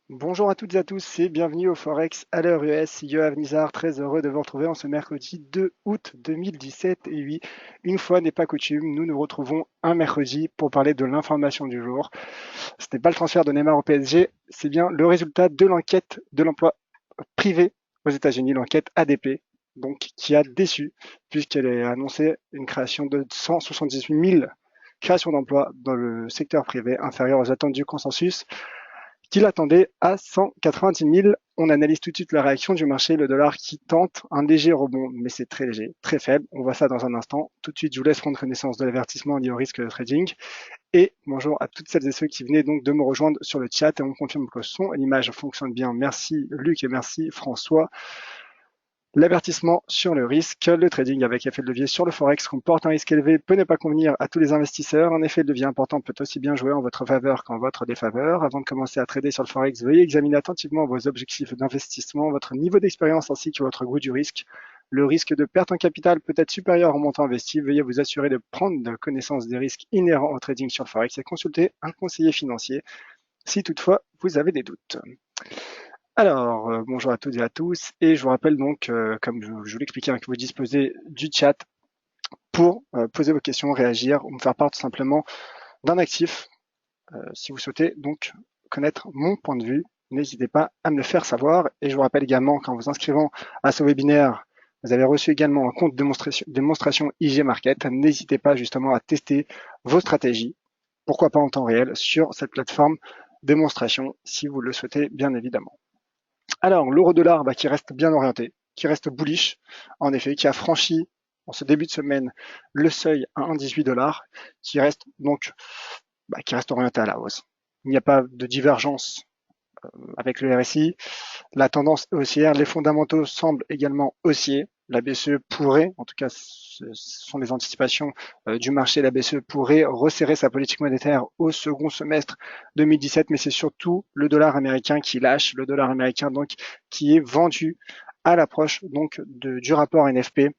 Bonjour à toutes et à tous et bienvenue au Forex à l'heure US. Yoav Nizar, très heureux de vous retrouver en ce mercredi 2 août 2017. Et oui, une fois n'est pas coutume, nous nous retrouvons un mercredi pour parler de l'information du jour. Ce n'est pas le transfert de Neymar au PSG, c'est bien le résultat de l'enquête de l'emploi privé aux États-Unis, l'enquête ADP, donc qui a déçu puisqu'elle a annoncé une création de 178 000 créations d'emplois dans le secteur privé, inférieure aux attentes du consensus qui l'attendait à 190 000. On analyse tout de suite la réaction du marché, le dollar qui tente un léger rebond, mais c'est très léger, très faible. On voit ça dans un instant. Tout de suite, je vous laisse prendre connaissance de l'avertissement lié au risque de trading. Et bonjour à toutes celles et ceux qui venaient donc de me rejoindre sur le chat. Et on confirme que le son et l'image fonctionnent bien. Merci Luc et merci François. L'avertissement sur le risque, le trading avec effet de levier sur le forex comporte un risque élevé, peut ne pas convenir à tous les investisseurs. Un effet de levier important peut aussi bien jouer en votre faveur qu'en votre défaveur. Avant de commencer à trader sur le forex, veuillez examiner attentivement vos objectifs d'investissement, votre niveau d'expérience ainsi que votre goût du risque. Le risque de perte en capital peut être supérieur au montant investi. Veuillez vous assurer de prendre connaissance des risques inhérents au trading sur le forex et consulter un conseiller financier si toutefois vous avez des doutes. Alors, bonjour à toutes et à tous, et je vous rappelle donc, comme je vous l'expliquais, que vous disposez du chat pour poser vos questions, réagir ou me faire part tout simplement d'un actif. Si vous souhaitez donc connaître mon point de vue, n'hésitez pas à me le faire savoir. Et je vous rappelle également qu'en vous inscrivant à ce webinaire, vous avez reçu également un compte démonstration IG Market. N'hésitez pas justement à tester vos stratégies, pourquoi pas en temps réel, sur cette plateforme démonstration, si vous le souhaitez bien évidemment. Alors, l'euro-dollar qui reste bien orienté, qui reste bullish, en effet, qui a franchi en ce début de semaine le seuil à 1,18 $, qui reste donc qui reste orienté à la hausse. Il n'y a pas de divergence avec le RSI. La tendance est haussière, les fondamentaux semblent également haussiers. La BCE pourrait, en tout cas ce sont les anticipations du marché, la BCE pourrait resserrer sa politique monétaire au second semestre 2017, mais c'est surtout le dollar américain qui lâche, le dollar américain donc qui est vendu à l'approche donc du rapport NFP.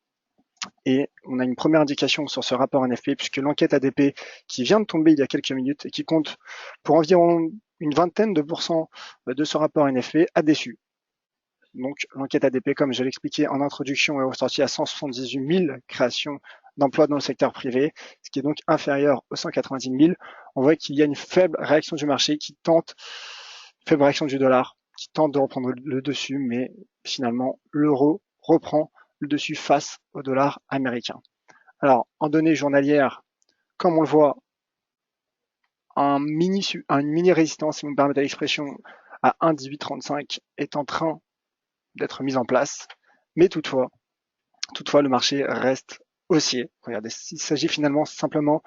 Et on a une première indication sur ce rapport NFP puisque l'enquête ADP qui vient de tomber il y a quelques minutes et qui compte pour environ une vingtaine de pourcents de ce rapport NFP a déçu. Donc l'enquête ADP, comme je l'expliquais en introduction, est ressortie à 178 000 créations d'emplois dans le secteur privé, ce qui est donc inférieur aux 190 000. On voit qu'il y a une faible réaction du marché faible réaction du dollar, qui tente de reprendre le dessus, mais finalement l'euro reprend le dessus face au dollar américain. Alors, en données journalières, comme on le voit, une mini résistance, si vous me permettez l'expression, à 1,1835 est en train d'être mise en place, mais toutefois, le marché reste haussier. Regardez, il s'agit finalement simplement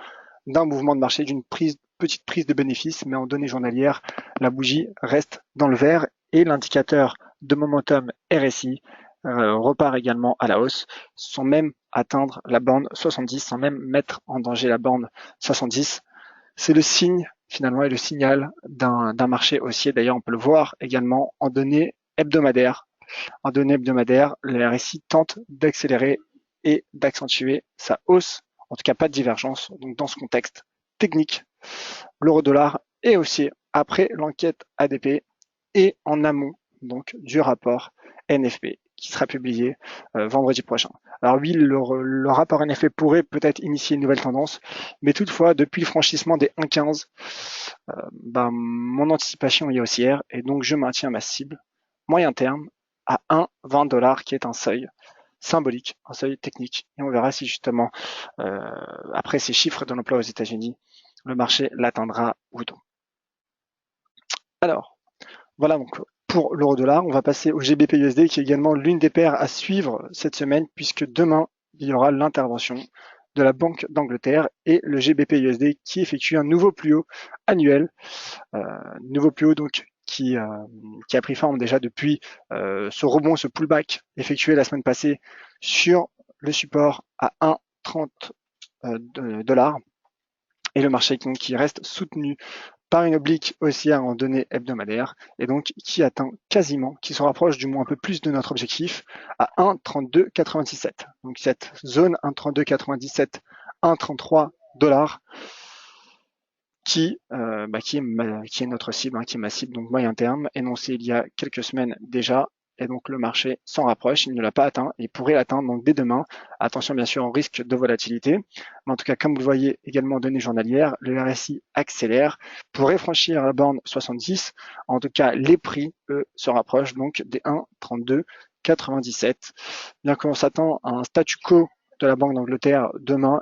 d'un mouvement de marché, d'une petite prise de bénéfice, mais en données journalières, la bougie reste dans le vert et l'indicateur de momentum RSI repart également à la hausse, sans même atteindre la borne 70, sans même mettre en danger la borne 70. C'est le signe finalement et le signal d'un marché haussier. D'ailleurs, on peut le voir également en données hebdomadaires. En données hebdomadaires, le RSI tente d'accélérer et d'accentuer sa hausse, en tout cas pas de divergence. Donc dans ce contexte technique, l'euro-dollar est haussier après l'enquête ADP et en amont donc du rapport NFP qui sera publié vendredi prochain. Alors oui, le rapport NFP pourrait peut-être initier une nouvelle tendance, mais toutefois, depuis le franchissement des 1,15, mon anticipation est haussière et donc je maintiens ma cible moyen terme à 1,20 $ qui est un seuil symbolique, un seuil technique. Et on verra si justement, après ces chiffres de l'emploi aux États-Unis, le marché l'atteindra ou non. Alors, voilà donc pour l'euro-dollar. On va passer au GBP-USD qui est également l'une des paires à suivre cette semaine puisque demain, il y aura l'intervention de la Banque d'Angleterre et le GBP-USD qui effectue un nouveau plus haut annuel, nouveau plus haut donc qui a pris forme déjà depuis ce rebond, ce pullback effectué la semaine passée sur le support à 1,30 $. Et le marché donc, qui reste soutenu par une oblique haussière en données hebdomadaires et donc qui atteint quasiment, qui se rapproche du moins un peu plus de notre objectif à 1,3297. Donc cette zone 1,3297, 1,33 $, qui est notre cible, qui est ma cible, donc moyen terme, énoncé il y a quelques semaines déjà. Et donc le marché s'en rapproche, il ne l'a pas atteint, il pourrait l'atteindre donc dès demain. Attention bien sûr au risque de volatilité. Mais en tout cas, comme vous le voyez également en données journalières, le RSI accélère, pourrait franchir la borne 70. En tout cas, les prix, eux, se rapprochent donc des 1,3297. Bien qu'on s'attend à un statu quo de la Banque d'Angleterre demain,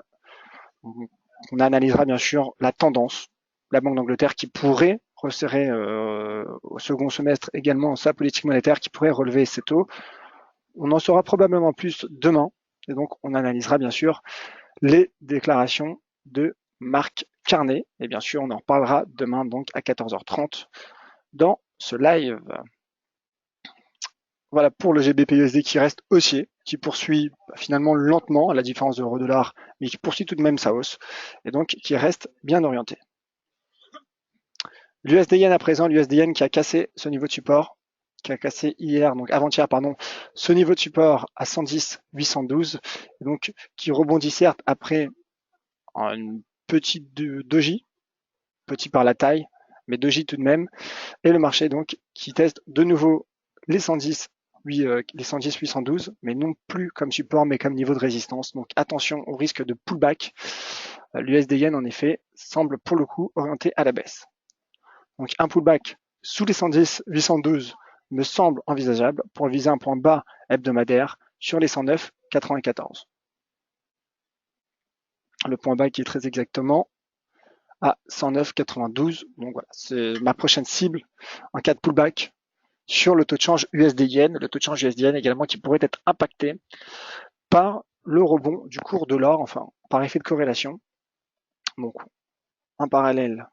on analysera bien sûr la tendance. La Banque d'Angleterre qui pourrait resserrer au second semestre également sa politique monétaire, qui pourrait relever ses taux. On en saura probablement plus demain. Et donc, on analysera bien sûr les déclarations de Mark Carney. Et bien sûr, on en reparlera demain donc à 14h30 dans ce live. Voilà pour le GBP/USD qui reste haussier, qui poursuit finalement lentement à la différence de euro-dollar, mais qui poursuit tout de même sa hausse et donc qui reste bien orienté. L'USD-Yen à présent, l'USD-Yen qui a cassé ce niveau de support, qui a cassé hier, donc avant-hier, pardon, ce niveau de support à 110,812, et donc qui rebondit certes après une petite doji, petit par la taille, mais doji tout de même, et le marché donc qui teste de nouveau les 110, les 110 812, mais non plus comme support, mais comme niveau de résistance. Donc attention au risque de pullback. L'USD-Yen en effet semble pour le coup orienté à la baisse. Donc un pullback sous les 110 812 me semble envisageable pour viser un point bas hebdomadaire sur les 109,94. Le point bas qui est très exactement à 109,92. Donc voilà, c'est ma prochaine cible en cas de pullback sur le taux de change USD-Yen. Le taux de change USD-Yen également qui pourrait être impacté par le rebond du cours de l'or, enfin par effet de corrélation. Donc en parallèle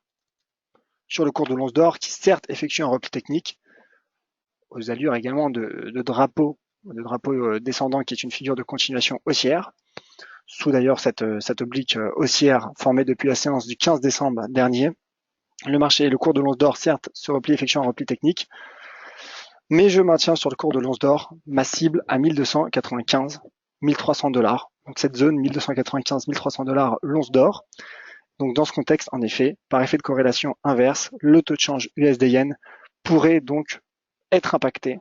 sur le cours de l'once d'or qui certes effectue un repli technique aux allures également de drapeau descendant qui est une figure de continuation haussière, sous d'ailleurs cette oblique haussière formée depuis la séance du 15 décembre dernier. Le marché et le cours de l'once d'or certes se replient effectuant un repli technique, mais je maintiens sur le cours de l'once d'or ma cible à 1295, 1300 dollars. Donc cette zone 1295, 1300 dollars l'once d'or. Donc dans ce contexte, en effet, par effet de corrélation inverse, le taux de change USD-Yen pourrait donc être impacté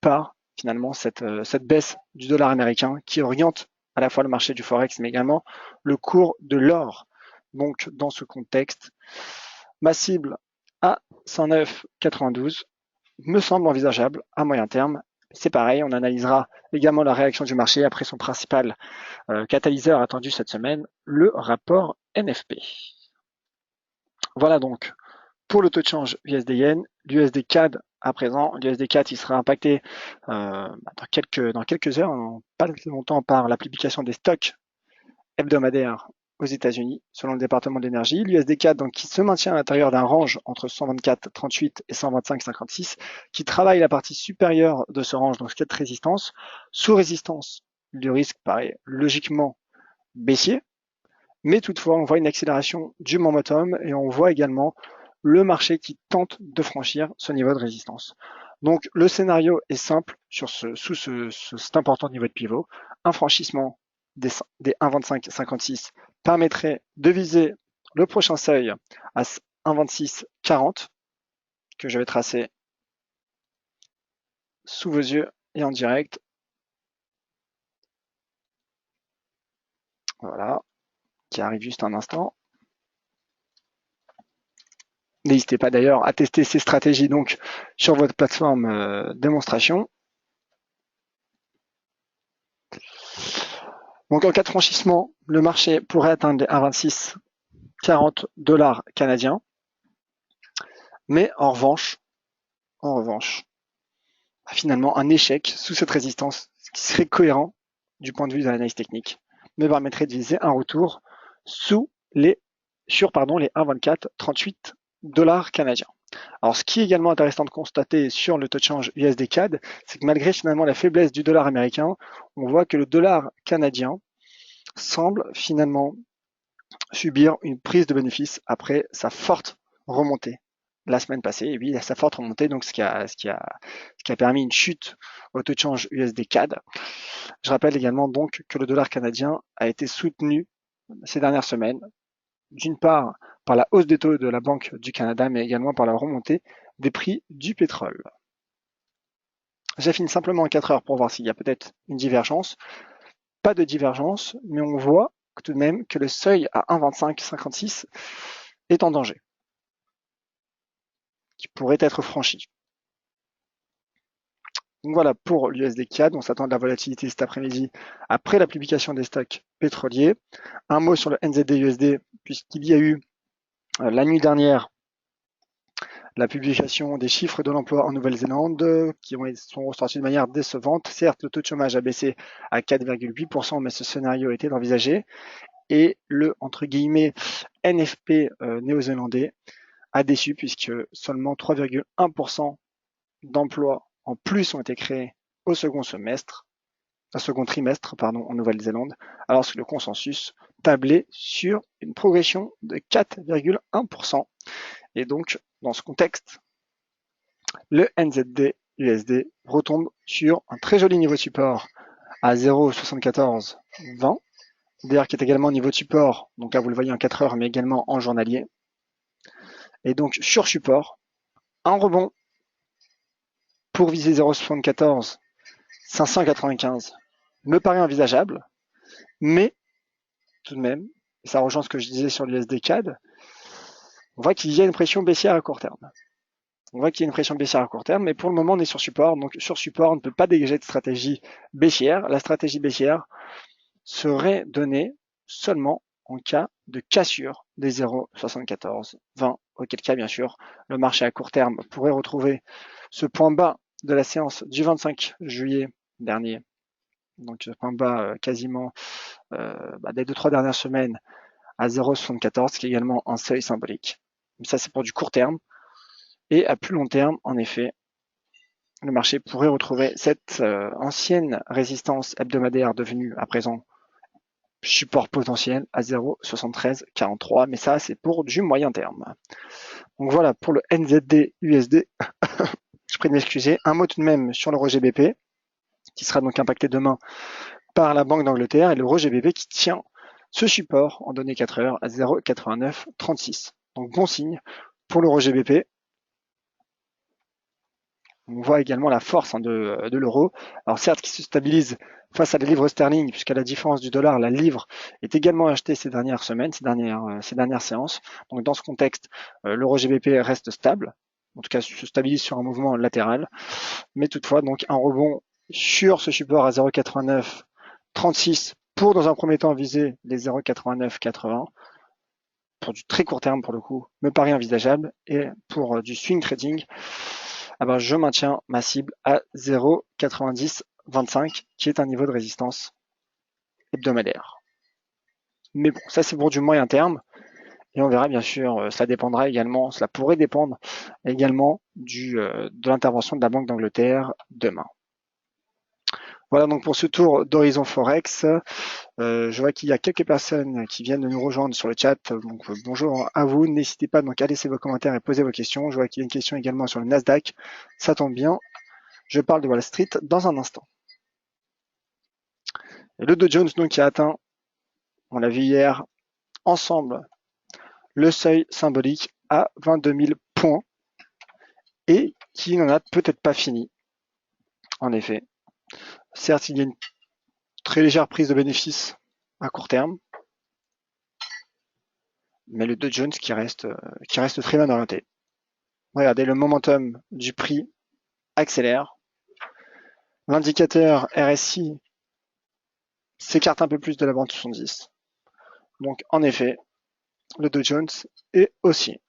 par finalement cette baisse du dollar américain qui oriente à la fois le marché du Forex, mais également le cours de l'or. Donc dans ce contexte, ma cible à 109,92 me semble envisageable à moyen terme. C'est pareil, on analysera également la réaction du marché après son principal catalyseur attendu cette semaine, le rapport NFP. Voilà donc pour le taux de change USD-Yen. L'USD CAD à présent, l'USD CAD il sera impacté dans quelques heures, pas longtemps, par la publication des stocks hebdomadaires aux États-Unis, selon le département de l'énergie. L'USD CAD donc qui se maintient à l'intérieur d'un range entre 124,38 et 125,56, qui travaille la partie supérieure de ce range, donc cette résistance. Sous résistance, le risque paraît logiquement baissier, mais toutefois on voit une accélération du momentum et on voit également le marché qui tente de franchir ce niveau de résistance. Donc le scénario est simple sous cet important niveau de pivot. Un franchissement des 1,25,56 permettrait de viser le prochain seuil à 1,26,40 que je vais tracer sous vos yeux et en direct. Voilà, qui arrive juste un instant. N'hésitez pas d'ailleurs à tester ces stratégies donc sur votre plateforme démonstration. Donc en cas de franchissement, le marché pourrait atteindre les 1,26,40 dollars canadiens. Mais en revanche, finalement un échec sous cette résistance, ce qui serait cohérent du point de vue de l'analyse technique, me permettrait de viser un retour sur les 1,2438 dollars canadiens. Alors, ce qui est également intéressant de constater sur le taux de change USD-CAD, c'est que malgré finalement la faiblesse du dollar américain, on voit que le dollar canadien semble finalement subir une prise de bénéfice après sa forte remontée la semaine passée. Et oui, sa forte remontée, donc ce qui a permis une chute au taux de change USD-CAD. Je rappelle également donc que le dollar canadien a été soutenu ces dernières semaines d'une part par la hausse des taux de la Banque du Canada, mais également par la remontée des prix du pétrole. J'affine simplement en 4 heures pour voir s'il y a peut-être une divergence. Pas de divergence, mais on voit tout de même que le seuil à 1,2556 est en danger, qui pourrait être franchi. Donc voilà pour l'USD CAD, on s'attend à de la volatilité cet après-midi après la publication des stocks pétroliers. Un mot sur le NZD-USD, puisqu'il y a eu la nuit dernière la publication des chiffres de l'emploi en Nouvelle-Zélande qui sont ressortis de manière décevante. Certes, le taux de chômage a baissé à 4,8%, mais ce scénario était envisagé. Et le, entre guillemets, NFP néo-zélandais a déçu puisque seulement 3,1% d'emplois en plus ont été créés au second trimestre en Nouvelle-Zélande, alors que le consensus tablait sur une progression de 4,1%. Et donc, dans ce contexte, le NZD-USD retombe sur un très joli niveau de support à 0,7420, d'ailleurs qui est également niveau de support, donc là vous le voyez en 4 heures, mais également en journalier. Et donc sur support, un rebond pour viser 0,74 595 me paraît envisageable, mais tout de même, ça rejoint ce que je disais sur l'USD CAD, on voit qu'il y a une pression baissière à court terme. Mais pour le moment, on est sur support. Donc, sur support, on ne peut pas dégager de stratégie baissière. La stratégie baissière serait donnée seulement en cas de cassure des 0,7420, auquel cas, bien sûr, le marché à court terme pourrait retrouver ce point bas de la séance du 25 juillet dernier. Donc, ce point bas quasiment des 2-3 dernières semaines à 0,74, qui est également un seuil symbolique. Mais ça, c'est pour du court terme. Et à plus long terme, en effet, le marché pourrait retrouver cette ancienne résistance hebdomadaire devenue à présent support potentiel à 0,7343, mais ça c'est pour du moyen terme. Donc voilà pour le NZD USD. Je prie de m'excuser. Un mot tout de même sur l'euro GBP, qui sera donc impacté demain par la Banque d'Angleterre, et l'euro GBP qui tient ce support en données 4 heures à 0,8936. Donc bon signe pour l'euro GBP. On voit également la force de l'euro. Alors certes, qui se stabilise face à la livre sterling, puisqu'à la différence du dollar, la livre est également achetée ces dernières semaines, ces dernières séances. Donc dans ce contexte, l'euro GBP reste stable, en tout cas se stabilise sur un mouvement latéral, mais toutefois donc un rebond sur ce support à 0,8936 pour dans un premier temps viser les 0,8980 pour du très court terme pour le coup, me paraît envisageable, et pour du swing trading, je maintiens ma cible à 0,9025 qui est un niveau de résistance hebdomadaire. Mais bon, ça c'est pour du moyen terme, et on verra bien sûr, cela pourrait dépendre également de l'intervention de la Banque d'Angleterre demain. Voilà donc pour ce tour d'Horizon Forex. Je vois qu'il y a quelques personnes qui viennent de nous rejoindre sur le chat. Donc bonjour à vous. N'hésitez pas donc à laisser vos commentaires et poser vos questions. Je vois qu'il y a une question également sur le Nasdaq. Ça tombe bien. Je parle de Wall Street dans un instant. Et le Dow Jones donc qui a atteint, on l'a vu hier, ensemble, le seuil symbolique à 22 000 points et qui n'en a peut-être pas fini. En effet, certes, il y a une très légère prise de bénéfice à court terme, mais le Dow Jones qui reste très bien orienté. Regardez, le momentum du prix accélère. L'indicateur RSI s'écarte un peu plus de la bande 70. Donc, en effet, le Dow Jones est haussier.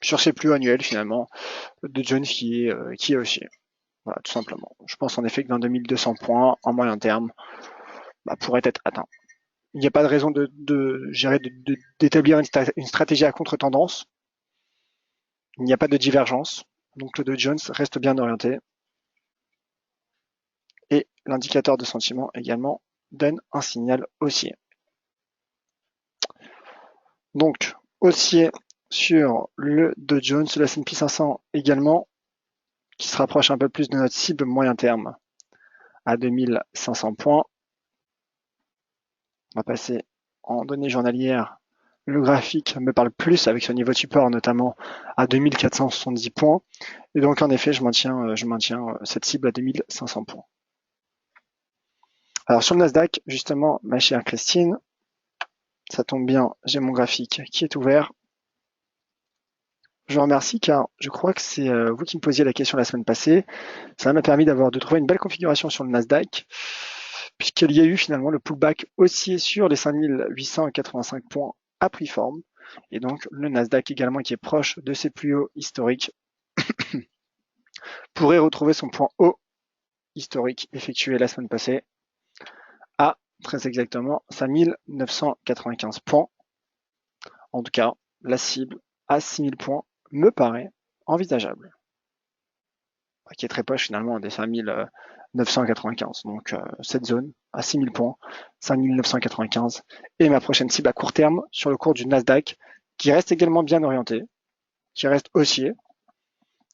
Sur ses plus annuels, finalement, le Dow Jones qui est haussier. Voilà, tout simplement. Je pense en effet que 22 200 points en moyen terme pourrait être atteint. Il n'y a pas de raison d'établir une stratégie à contre-tendance. Il n'y a pas de divergence. Donc le Dow Jones reste bien orienté. Et l'indicateur de sentiment également donne un signal haussier. Donc, haussier sur le Dow Jones, le S&P 500 également, qui se rapproche un peu plus de notre cible moyen terme à 2500 points. On va passer en données journalières, le graphique me parle plus avec ce niveau de support notamment à 2470 points. Et donc en effet, je maintiens cette cible à 2500 points. Alors sur le Nasdaq, justement, ma chère Christine, ça tombe bien, j'ai mon graphique qui est ouvert. Je vous remercie car je crois que c'est vous qui me posiez la question la semaine passée. Ça m'a permis de trouver une belle configuration sur le Nasdaq, puisqu'il y a eu finalement le pullback haussier sur les 5885 points a pris forme. Et donc le Nasdaq également qui est proche de ses plus hauts historiques pourrait retrouver son point haut historique effectué la semaine passée à très exactement 5995 points. En tout cas, la cible à 6000 points me paraît envisageable. Qui est très proche finalement des 5995. Donc cette zone à 6000 points, 5995 et ma prochaine cible à court terme sur le cours du Nasdaq qui reste également bien orienté, qui reste haussier.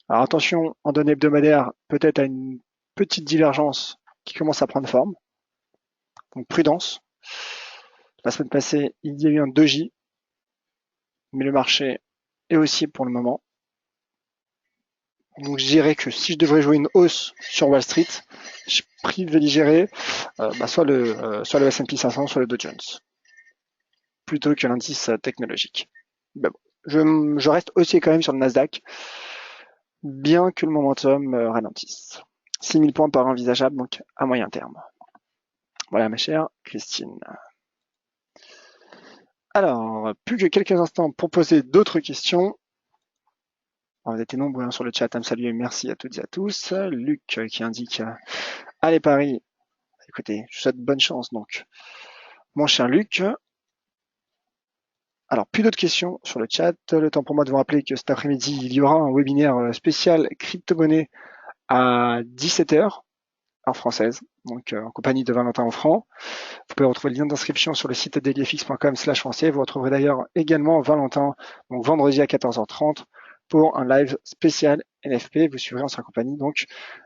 Alors attention, en données hebdomadaires, peut-être à une petite divergence qui commence à prendre forme. Donc prudence. La semaine passée, il y a eu un doji, mais le marché est haussier pour le moment. Donc je dirais que si je devrais jouer une hausse sur Wall Street, je privilégierais soit le S&P 500, soit le Dow Jones, plutôt que l'indice technologique. Mais bon, je reste haussier quand même sur le Nasdaq, bien que le momentum ralentisse. 6000 points par envisageable, donc à moyen terme. Voilà ma chère Christine. Alors, plus que quelques instants pour poser d'autres questions. Vous avez été nombreux sur le chat à me saluer, merci à toutes et à tous. Luc qui indique allez Paris. Écoutez, je vous souhaite bonne chance donc, mon cher Luc. Alors, plus d'autres questions sur le chat. Le temps pour moi de vous rappeler que cet après-midi, il y aura un webinaire spécial crypto-monnaie à 17h, heure française, donc en compagnie de Valentin Offrand. Vous pouvez retrouver le lien d'inscription sur le site dailyfx.com/français. Vous retrouverez d'ailleurs également Valentin, donc vendredi à 14h30, pour un live spécial NFP. Vous suivrez en sa compagnie donc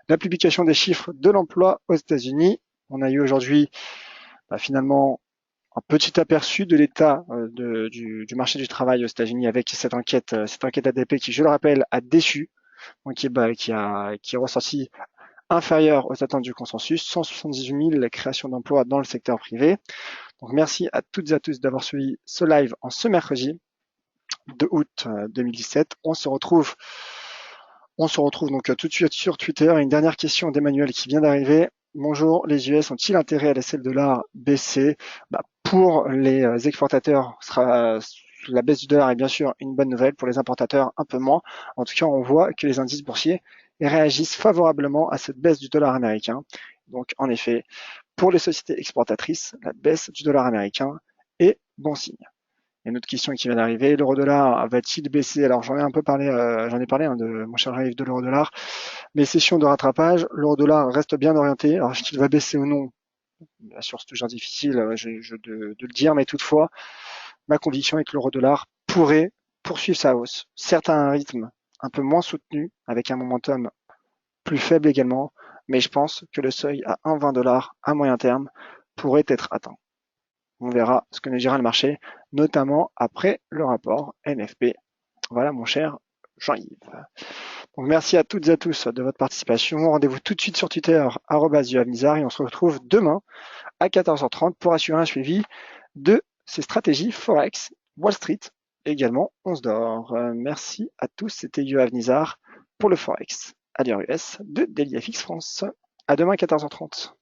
la publication des chiffres de l'emploi aux États-Unis. On a eu aujourd'hui finalement un petit aperçu de l'état du marché du travail aux États-Unis avec cette enquête ADP qui, je le rappelle, a déçu, donc qui est ressorti inférieur aux attentes du consensus, 178 000 créations d'emplois dans le secteur privé. Donc merci à toutes et à tous d'avoir suivi ce live en ce mercredi 2 août 2017. On se retrouve donc tout de suite sur Twitter. Une dernière question d'Emmanuel qui vient d'arriver. Bonjour, les US ont-ils intérêt à laisser le dollar baisser? Pour les exportateurs, la baisse du dollar est bien sûr une bonne nouvelle. Pour les importateurs, un peu moins. En tout cas, on voit que les indices boursiers réagissent favorablement à cette baisse du dollar américain. Donc, en effet, pour les sociétés exportatrices, la baisse du dollar américain est bon signe. Il y a une autre question qui vient d'arriver. L'euro-dollar va-t-il baisser? Alors, j'en ai parlé de mon cher live de l'euro-dollar. Les sessions de rattrapage, l'euro-dollar reste bien orienté. Alors, est-ce qu'il va baisser ou non? Bien sûr, c'est toujours difficile de le dire, mais toutefois, ma conviction est que l'euro-dollar pourrait poursuivre sa hausse. Certes à un rythme un peu moins soutenu, avec un momentum plus faible également, mais je pense que le seuil à 1,20$ à moyen terme pourrait être atteint. On verra ce que nous dira le marché, notamment après le rapport NFP. Voilà mon cher Jean-Yves. Donc merci à toutes et à tous de votre participation. Rendez-vous tout de suite sur Twitter, @yoavnizar, et on se retrouve demain à 14h30 pour assurer un suivi de ces stratégies Forex, Wall Street, et également on se dort. Merci à tous, c'était Yoav Nizar pour le Forex à l'heure US de DailyFX France. À demain 14h30.